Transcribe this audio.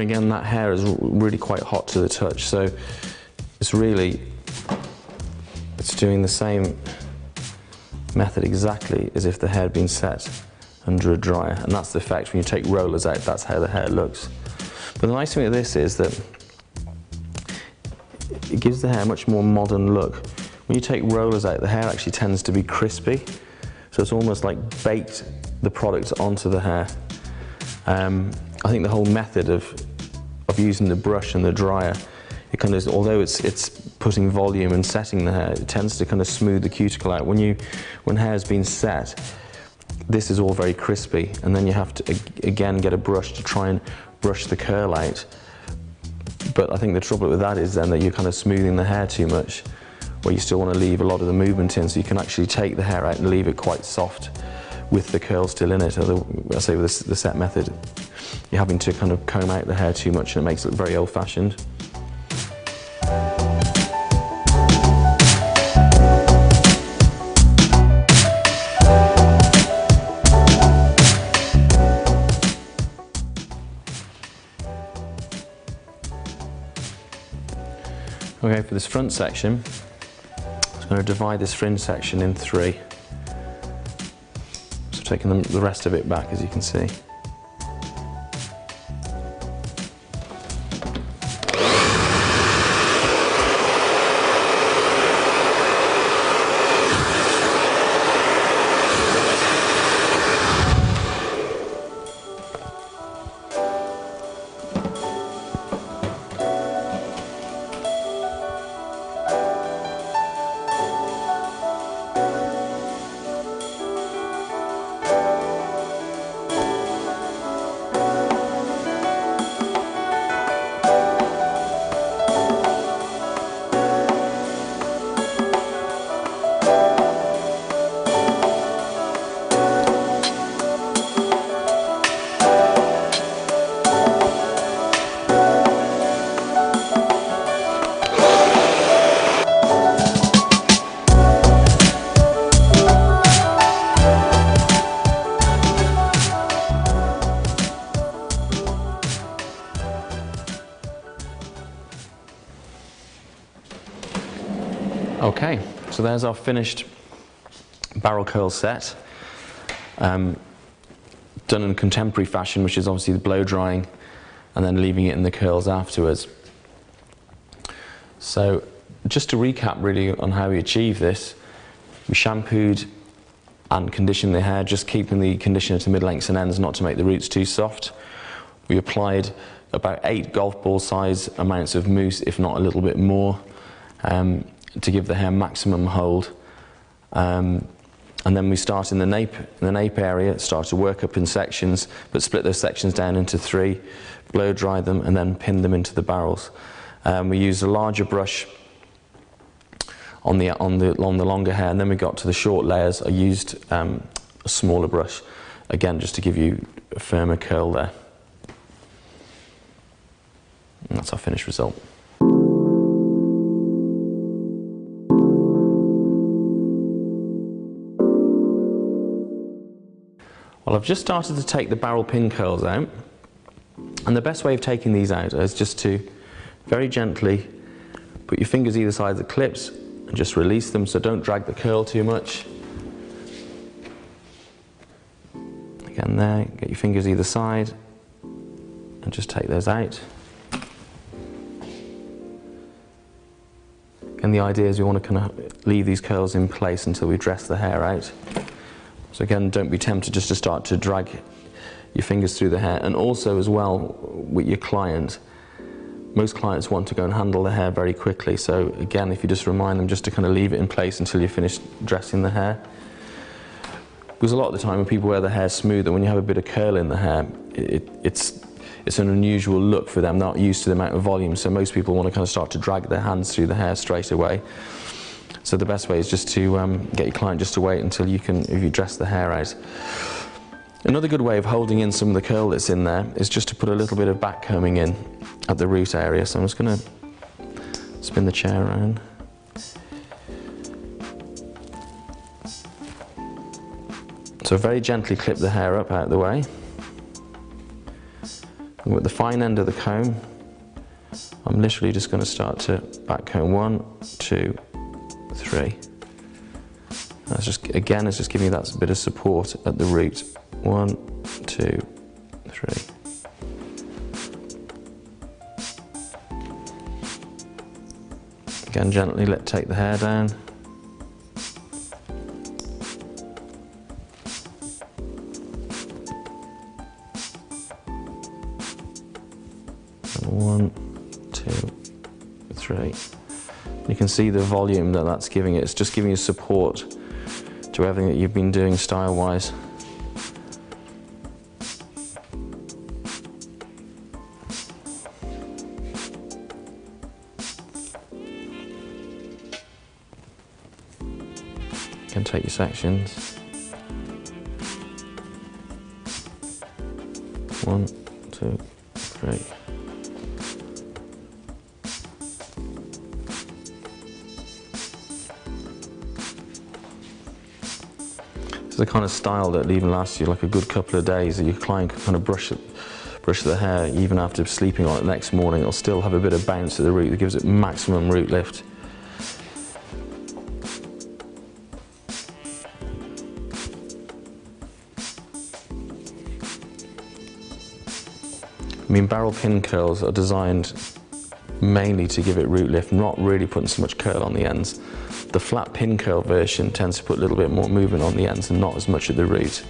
mean, again, that hair is really quite hot to the touch, so it's doing the same method exactly as if the hair had been set under a dryer, and that's the effect when you take rollers out. That's how the hair looks. But the nice thing with this is that it gives the hair a much more modern look. When you take rollers out, the hair actually tends to be crispy, so it's almost like baked the product onto the hair. I think the whole method of using the brush and the dryer, it kind of, although it's putting volume and setting the hair, it tends to kind of smooth the cuticle out. When hair's been set, this is all very crispy, and then you have to again get a brush to try and brush the curl out. But I think the trouble with that is then that you're kind of smoothing the hair too much, where you still want to leave a lot of the movement in, so you can actually take the hair out and leave it quite soft with the curl still in it. Although, I say with the set method, you're having to kind of comb out the hair too much, and it makes it look very old-fashioned. Okay, for this front section, I'm going to divide this fringe section in 3. So taking the rest of it back, as you can see. Okay, so there's our finished barrel curl set, done in contemporary fashion, which is obviously the blow drying and then leaving it in the curls afterwards. So just to recap really on how we achieved this, we shampooed and conditioned the hair, just keeping the conditioner to mid-lengths and ends, not to make the roots too soft. We applied about 8 golf ball size amounts of mousse, if not a little bit more, to give the hair maximum hold. And then we start in the nape area, start to work up in sections, but split those sections down into 3, blow dry them, and then pin them into the barrels. We used a larger brush on the longer hair, and then we got to the short layers. I used a smaller brush, again just to give you a firmer curl there. And that's our finished result. Well, I've just started to take the barrel pin curls out, and the best way of taking these out is just to very gently put your fingers either side of the clips and just release them, so don't drag the curl too much. Again there, get your fingers either side and just take those out. And the idea is we want to kind of leave these curls in place until we dress the hair out. So again, don't be tempted just to start to drag your fingers through the hair. And also as well, with your client, most clients want to go and handle the hair very quickly. So again, if you just remind them just to kind of leave it in place until you finish dressing the hair. Because a lot of the time when people wear the hair smoother, when you have a bit of curl in the hair, it's an unusual look for them, not used to the amount of volume. So most people want to kind of start to drag their hands through the hair straight away. So the best way is just to get your client just to wait until you dress the hair out. Another good way of holding in some of the curl that's in there is just to put a little bit of back combing in at the root area. So I'm just going to spin the chair around. So very gently clip the hair up out of the way. And with the fine end of the comb, I'm literally just going to start to back comb 1, 2, 3. That's just, again, it's just giving you that bit of support at the root. 1, 2, 3. Again, gently take the hair down. And 1, 2, 3. You can see the volume that that's giving it. It's just giving you support to everything that you've been doing style-wise. You can take your sections. 1, 2, 3. It's the kind of style that even lasts you like a good couple of days, that your client can kind of brush the hair even after sleeping on it the next morning. It'll still have a bit of bounce at the root that gives it maximum root lift. I mean, barrel pin curls are designed mainly to give it root lift, not really putting so much curl on the ends. The flat pin curl version tends to put a little bit more movement on the ends and not as much at the root.